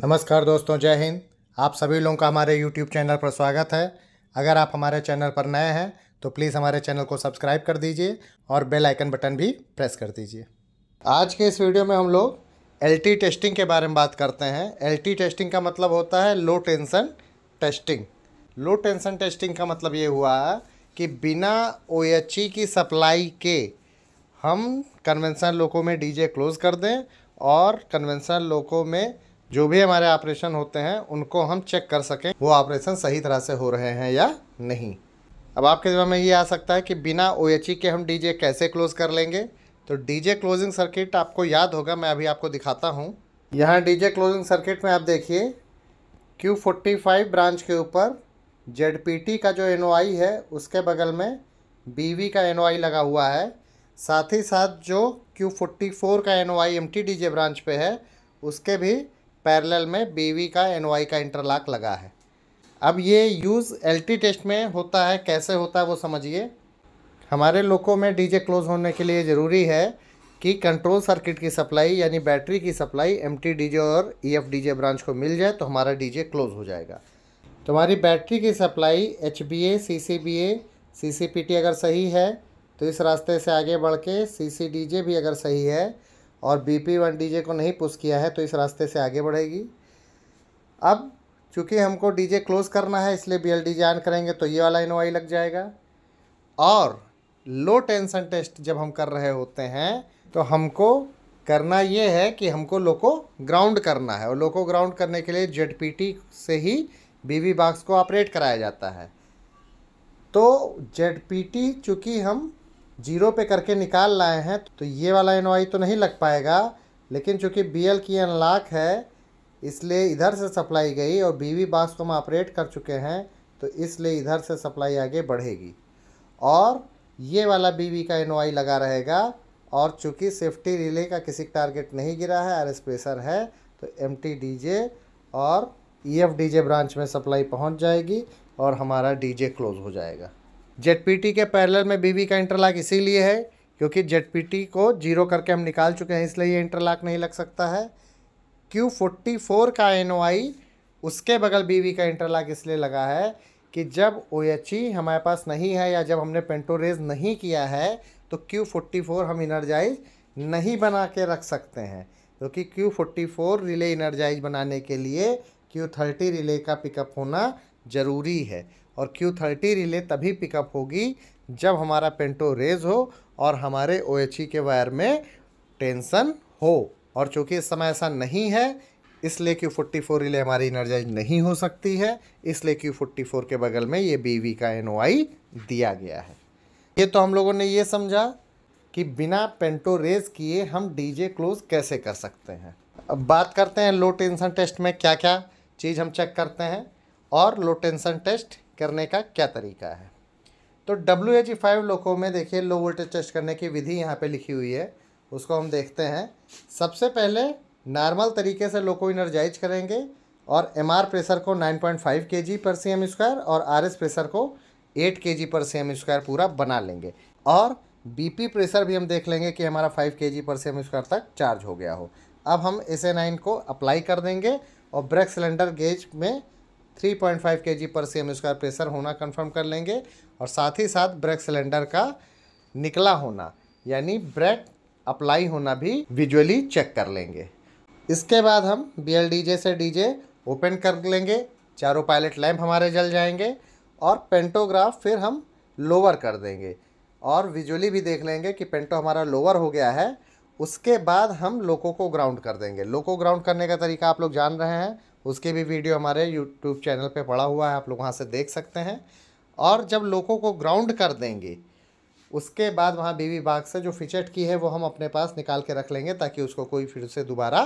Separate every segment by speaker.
Speaker 1: नमस्कार दोस्तों, जय हिंद। आप सभी लोगों का हमारे YouTube चैनल पर स्वागत है। अगर आप हमारे चैनल पर नए हैं तो प्लीज़ हमारे चैनल को सब्सक्राइब कर दीजिए और बेल आइकन बटन भी प्रेस कर दीजिए। आज के इस वीडियो में हम लोग LT टेस्टिंग के बारे में बात करते हैं। LT टेस्टिंग का मतलब होता है लो टेंशन टेस्टिंग। लो टेंशन टेस्टिंग का मतलब ये हुआ कि बिना OHE की सप्लाई के हम कन्वेंशनल लोको में DJ क्लोज़ कर दें और कन्वेंशनल लोको में जो भी हमारे ऑपरेशन होते हैं उनको हम चेक कर सकें वो ऑपरेशन सही तरह से हो रहे हैं या नहीं। अब आपके दिमाग में ये आ सकता है कि बिना OHE के हम DJ कैसे क्लोज़ कर लेंगे। तो DJ क्लोजिंग सर्किट आपको याद होगा, मैं अभी आपको दिखाता हूँ। यहाँ DJ क्लोजिंग सर्किट में आप देखिए Q45 ब्रांच के ऊपर ZPT का जो NOI है उसके बगल में BV का NOI लगा हुआ है। साथ ही साथ जो Q44 का NOI MT DJ ब्रांच पे है उसके भी पैरेलल में BV का NOI का इंटरलॉक लगा है। अब ये यूज़ LT टेस्ट में होता है, कैसे होता है वो समझिए। हमारे लोको में DJ क्लोज होने के लिए ज़रूरी है कि कंट्रोल सर्किट की सप्लाई यानी बैटरी की सप्लाई MT DJ और EF DJ ब्रांच को मिल जाए तो हमारा DJ क्लोज हो जाएगा। तो हमारी बैटरी की सप्लाई HBA, CCBA, CCPT अगर सही है तो इस रास्ते से आगे बढ़ के CCDJ भी अगर सही है और BP1 DJ को नहीं पुश किया है तो इस रास्ते से आगे बढ़ेगी। अब चूँकि हमको DJ क्लोज़ करना है इसलिए BLDJ ऑन करेंगे तो ये वाला NOI लग जाएगा। और लो टेंशन टेस्ट जब हम कर रहे होते हैं तो हमको करना ये है कि हमको लोको ग्राउंड करना है और लोको ग्राउंड करने के लिए ZPT से ही BV बॉक्स को ऑपरेट कराया जाता है। तो ZPT चूँकि हम 0 पे करके निकाल लाए हैं तो ये वाला NOI तो नहीं लग पाएगा, लेकिन चूँकि BL की अनलॉक है इसलिए इधर से सप्लाई गई और BV बॉक्स को हम ऑपरेट कर चुके हैं तो इसलिए इधर से सप्लाई आगे बढ़ेगी और ये वाला BV का NOI लगा रहेगा। और चूँकि सेफ्टी रिले का किसी टारगेट नहीं गिरा है, RS प्रेशर है, तो MT DJ और EF DJ ब्रांच में सप्लाई पहुंच जाएगी और हमारा DJ क्लोज हो जाएगा। ZPT के पैरेलल में BV का इंटरलॉक इसीलिए है क्योंकि ZPT को 0 करके हम निकाल चुके हैं, इसलिए ये इंटरलॉक नहीं लग सकता है। Q44 का NOI उसके बगल BV का इंटरलॉक इसलिए लगा है कि जब OHE हमारे पास नहीं है या जब हमने पेंटोरेज नहीं किया है तो Q44 हम इनर्जाइज नहीं बना के रख सकते हैं, क्योंकि Q44 रिले इनर्जाइज बनाने के लिए Q30 रिले का पिकअप होना ज़रूरी है और Q30 रिले तभी पिकअप होगी जब हमारा पेंटो रेज हो और हमारे OHE के वायर में टेंशन हो। और चूँकि इस समय ऐसा नहीं है इसलिए Q44 रिले हमारी इनर्जाइज नहीं हो सकती है, इसलिए Q44 के बगल में ये BV का NOI दिया गया है। ये तो हम लोगों ने ये समझा कि बिना पेंटो रेज किए हम DJ क्लोज कैसे कर सकते हैं। अब बात करते हैं लो टेंशन टेस्ट में क्या क्या चीज़ हम चेक करते हैं और लो टेंशन टेस्ट करने का क्या तरीका है। तो WHE5 लोको में देखिए लो वोल्टेज टेस्ट करने की विधि यहाँ पे लिखी हुई है, उसको हम देखते हैं। सबसे पहले नॉर्मल तरीके से लोको इनर्जाइज करेंगे और MR प्रेशर को 9.5 kg पर cm² और RS प्रेशर को 8 kg पर cm² पूरा बना लेंगे और BP प्रेशर भी हम देख लेंगे कि हमारा 5 kg पर cm² तक चार्ज हो गया हो। अब हम SA9 को अप्लाई कर देंगे और ब्रेक सिलेंडर गेज में 3.5 kg पर cm² प्रेशर होना कंफर्म कर लेंगे और साथ ही साथ ब्रेक सिलेंडर का निकला होना यानी ब्रेक अप्लाई होना भी विजुअली चेक कर लेंगे। इसके बाद हम BLDJ से DJ ओपन कर लेंगे, चारों पायलट लैंप हमारे जल जाएंगे और पेंटोग्राफ फिर हम लोअर कर देंगे और विजुअली भी देख लेंगे कि पेंटो हमारा लोअर हो गया है। उसके बाद हम लोको को ग्राउंड कर देंगे। लोको ग्राउंड करने का तरीका आप लोग जान रहे हैं, उसके भी वीडियो हमारे YouTube चैनल पे पड़ा हुआ है, आप लोग वहाँ से देख सकते हैं। और जब लोको को ग्राउंड कर देंगे उसके बाद वहाँ BV बॉक्स से जो फिचेट की है वो हम अपने पास निकाल के रख लेंगे ताकि उसको कोई फिर से दोबारा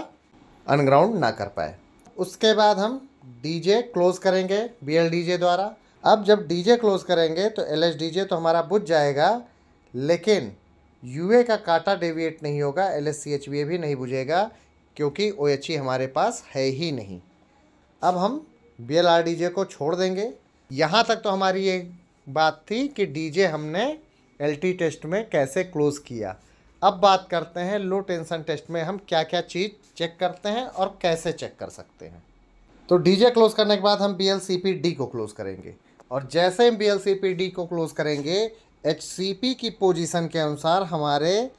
Speaker 1: अनग्राउंड ना कर पाए। उसके बाद हम DJ क्लोज़ करेंगे BLDJ द्वारा। अब जब DJ क्लोज़ करेंगे तो LSDJ तो हमारा बुझ जाएगा, लेकिन UA का कांटा डेविएट नहीं होगा, LSCHVA भी नहीं बुझेगा क्योंकि OHE हमारे पास है ही नहीं। अब हम BLRDJ को छोड़ देंगे। यहाँ तक तो हमारी ये बात थी कि DJ हमने LT टेस्ट में कैसे क्लोज़ किया। अब बात करते हैं लो टेंशन टेस्ट में हम क्या क्या चीज़ चेक करते हैं और कैसे चेक कर सकते हैं। तो डीजे क्लोज करने के बाद हम BLCP-D को क्लोज करेंगे और जैसे हम BLCP-D को क्लोज करेंगे HCP की पोजीशन के अनुसार हमारे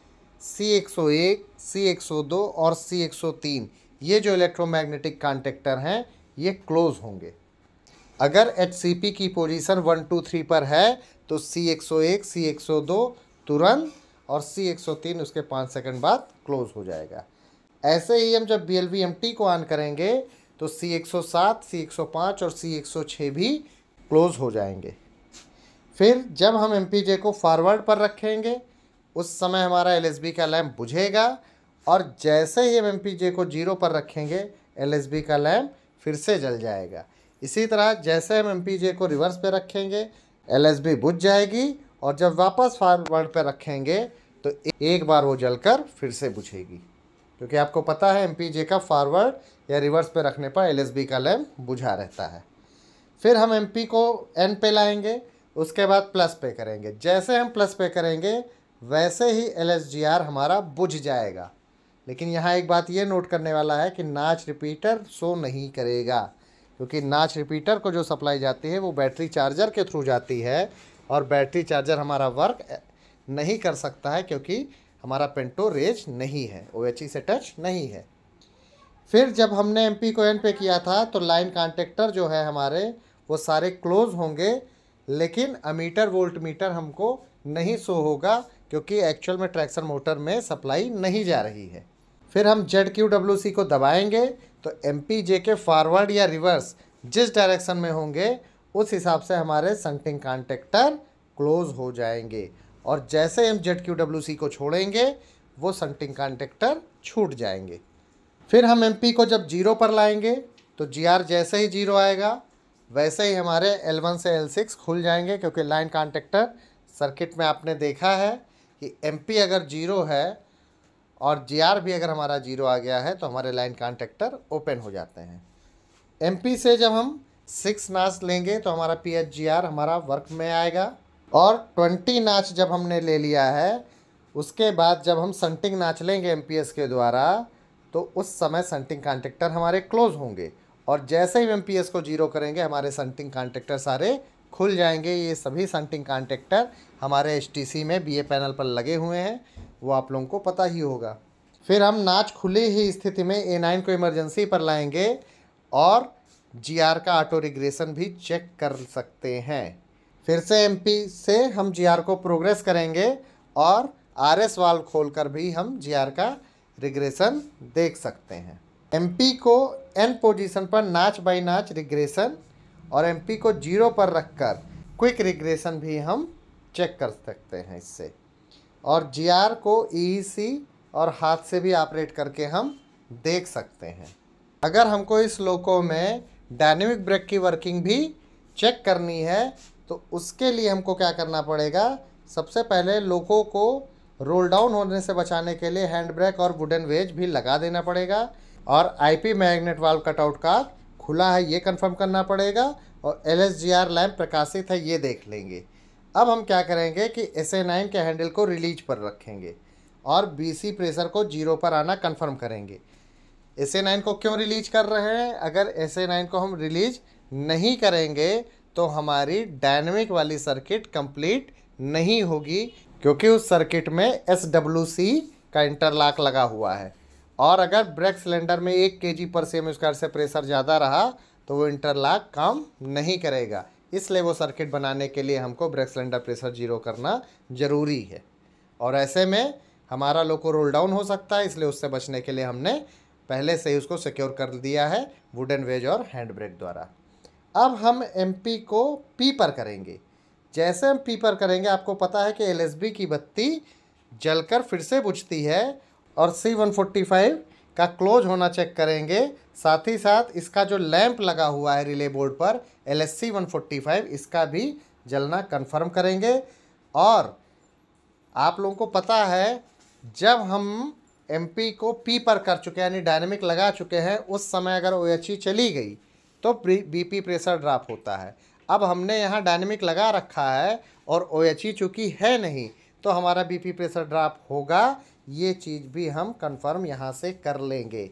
Speaker 1: C101, C102 और C103 ये जो इलेक्ट्रोमैग्नेटिक कॉन्टेक्टर हैं ये क्लोज होंगे। अगर HCP की पोजीशन 1, 2, 3 पर है तो C101, C102 तुरंत और C103 उसके 5 सेकंड बाद क्लोज हो जाएगा। ऐसे ही हम जब BLVMT को ऑन करेंगे तो C107, C105 और C106 भी क्लोज हो जाएंगे। फिर जब हम MPJ को फॉरवर्ड पर रखेंगे उस समय हमारा LSB का लैंप बुझेगा और जैसे ही हम MPJ को 0 पर रखेंगे LSB का लैंप फिर से जल जाएगा। इसी तरह जैसे हम MPJ को रिवर्स पे रखेंगे LSB बुझ जाएगी और जब वापस फॉरवर्ड पे रखेंगे तो एक बार वो जलकर फिर से बुझेगी, क्योंकि आपको पता है MPJ का फॉरवर्ड या रिवर्स पे रखने पर LSB का लैंप बुझा रहता है। फिर हम MP को N पे लाएंगे, उसके बाद प्लस पे करेंगे। जैसे हम प्लस पे करेंगे वैसे ही LSGR हमारा बुझ जाएगा। लेकिन यहाँ एक बात ये नोट करने वाला है कि नाच रिपीटर शो नहीं करेगा, क्योंकि नाच रिपीटर को जो सप्लाई जाती है वो बैटरी चार्जर के थ्रू जाती है और बैटरी चार्जर हमारा वर्क नहीं कर सकता है क्योंकि हमारा पेंटो रेज नहीं है, OHE से टच नहीं है। फिर जब हमने MP को N पे किया था तो लाइन कॉन्टेक्टर जो है हमारे वो सारे क्लोज होंगे, लेकिन अमीटर वोल्ट मीटर हमको नहीं शो होगा क्योंकि एक्चुअल में ट्रैक्शन मोटर में सप्लाई नहीं जा रही है। फिर हम ZQWC को दबाएंगे तो MPJ के फॉरवर्ड या रिवर्स जिस डायरेक्शन में होंगे उस हिसाब से हमारे शंटिंग कॉन्टेक्टर क्लोज हो जाएंगे और जैसे हम ZQWC को छोड़ेंगे वो शंटिंग कॉन्टेक्टर छूट जाएंगे। फिर हम MP को जब 0 पर लाएंगे तो GR जैसे ही 0 आएगा वैसे ही हमारे L1 से L6 खुल जाएंगे, क्योंकि लाइन कॉन्टेक्टर सर्किट में आपने देखा है कि MP अगर 0 है और GR भी अगर हमारा 0 आ गया है तो हमारे लाइन कॉन्टेक्टर ओपन हो जाते हैं। MP से जब हम 6 नाच लेंगे तो हमारा PHGR हमारा वर्क में आएगा और 20 नाच जब हमने ले लिया है उसके बाद जब हम शंटिंग नाच लेंगे MPS के द्वारा तो उस समय शंटिंग कॉन्टेक्टर हमारे क्लोज होंगे और जैसे ही MPS को 0 करेंगे हमारे शंटिंग कॉन्टेक्टर सारे खुल जाएंगे। ये सभी शंटिंग कॉन्टेक्टर हमारे HTC में BA पैनल पर लगे हुए हैं, वो आप लोगों को पता ही होगा। फिर हम नाच खुली ही स्थिति में A9 को इमरजेंसी पर लाएंगे और GR का ऑटो रिग्रेशन भी चेक कर सकते हैं। फिर से MP से हम GR को प्रोग्रेस करेंगे और RS वाल्व खोलकर भी हम GR का रिग्रेशन देख सकते हैं। MP को N पोजीशन पर नाच बाई नाच रिग्रेशन और MP को 0 पर रखकर क्विक रिग्रेशन भी हम चेक कर सकते हैं इससे, और GR को EEC और हाथ से भी ऑपरेट करके हम देख सकते हैं। अगर हमको इस लोको में डायनेमिक ब्रेक की वर्किंग भी चेक करनी है तो उसके लिए हमको क्या करना पड़ेगा, सबसे पहले लोको को रोल डाउन होने से बचाने के लिए हैंड ब्रेक और वुडन वेज भी लगा देना पड़ेगा और IP मैग्नेट वाल्व कटआउट का खुला है ये कंफर्म करना पड़ेगा और LSGR लैंप प्रकाशित है ये देख लेंगे। अब हम क्या करेंगे कि SA9 के हैंडल को रिलीज पर रखेंगे और BC प्रेशर को 0 पर आना कंफर्म करेंगे। SA9 को क्यों रिलीज कर रहे हैं, अगर SA9 को हम रिलीज नहीं करेंगे तो हमारी डायनेमिक वाली सर्किट कंप्लीट नहीं होगी, क्योंकि उस सर्किट में SWC का इंटरलॉक लगा हुआ है और अगर ब्रेक सिलेंडर में 1 kg/cm² से प्रेशर ज़्यादा रहा तो वो इंटरलॉक काम नहीं करेगा। इसलिए वो सर्किट बनाने के लिए हमको ब्रेक सिलेंडर प्रेशर 0 करना ज़रूरी है और ऐसे में हमारा लोको रोल डाउन हो सकता है, इसलिए उससे बचने के लिए हमने पहले से ही उसको सिक्योर कर दिया है वुडन वेज और हैंड ब्रेक द्वारा। अब हम MP को P पर करेंगे। जैसे हम P पर करेंगे आपको पता है कि LSB की बत्ती जलकर फिर से बुझती है और C145 का क्लोज होना चेक करेंगे। साथ ही साथ इसका जो लैंप लगा हुआ है रिले बोर्ड पर LSC145 इसका भी जलना कंफर्म करेंगे। और आप लोगों को पता है जब हम MP को P पर कर चुके हैं यानी डायनेमिक लगा चुके हैं उस समय अगर OHE चली गई तो BP प्रेशर ड्रॉप होता है। अब हमने यहाँ डायनेमिक लगा रखा है और OHE चूँकि है नहीं तो हमारा बीपी प्रेशर ड्रॉप होगा। ये चीज़ भी हम कंफर्म यहाँ से कर लेंगे।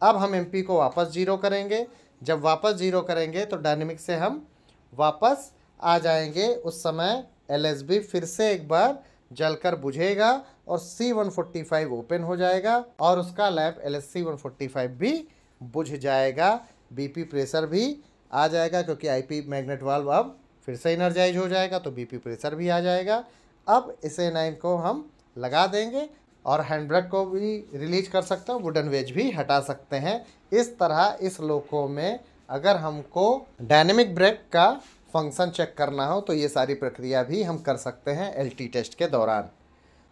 Speaker 1: अब हम एमपी को वापस ज़ीरो करेंगे। जब वापस ज़ीरो करेंगे तो डायनेमिक से हम वापस आ जाएंगे। उस समय एलएसबी फिर से एक बार जलकर बुझेगा और C145 ओपन हो जाएगा और उसका लैंप LSC145 भी बुझ जाएगा। बीपी प्रेशर भी आ जाएगा क्योंकि आईपी मैग्नेट वाल्व अब फिर से इनर्जाइज हो जाएगा, तो बीपी प्रेशर भी आ जाएगा। अब इस A9 को हम लगा देंगे और हैंड ब्रेक को भी रिलीज कर सकते हैं, वुडन वेज भी हटा सकते हैं। इस तरह इस लोको में अगर हमको डायनेमिक ब्रेक का फंक्शन चेक करना हो तो ये सारी प्रक्रिया भी हम कर सकते हैं एलटी टेस्ट के दौरान।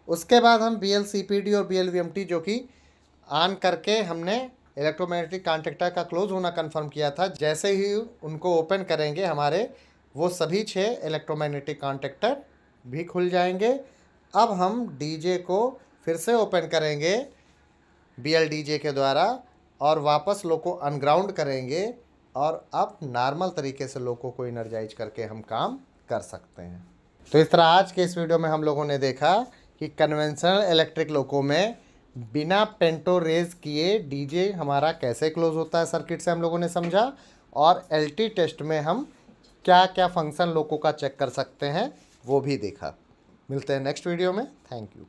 Speaker 1: उसके बाद हम BLCPD और BLVMT जो कि ऑन करके हमने इलेक्ट्रोमैग्नेटिक कॉन्टेक्टर का क्लोज होना कंफर्म किया था, जैसे ही उनको ओपन करेंगे हमारे वो सभी 6 इलेक्ट्रोमैग्नेटिक कॉन्टेक्टर भी खुल जाएंगे। अब हम डीजे को फिर से ओपन करेंगे BLDJ के द्वारा और वापस लोको अनग्राउंड करेंगे और अब नॉर्मल तरीके से लोको को इनर्जाइज करके हम काम कर सकते हैं। तो इस तरह आज के इस वीडियो में हम लोगों ने देखा कि कन्वेंशनल इलेक्ट्रिक लोको में बिना पेंटो रेज किए डीजे हमारा कैसे क्लोज होता है, सर्किट से हम लोगों ने समझा। और एलटी टेस्ट में हम क्या क्या फंक्शन लोको का चेक कर सकते हैं वो भी देखा। मिलते हैं नेक्स्ट वीडियो में। Thank you.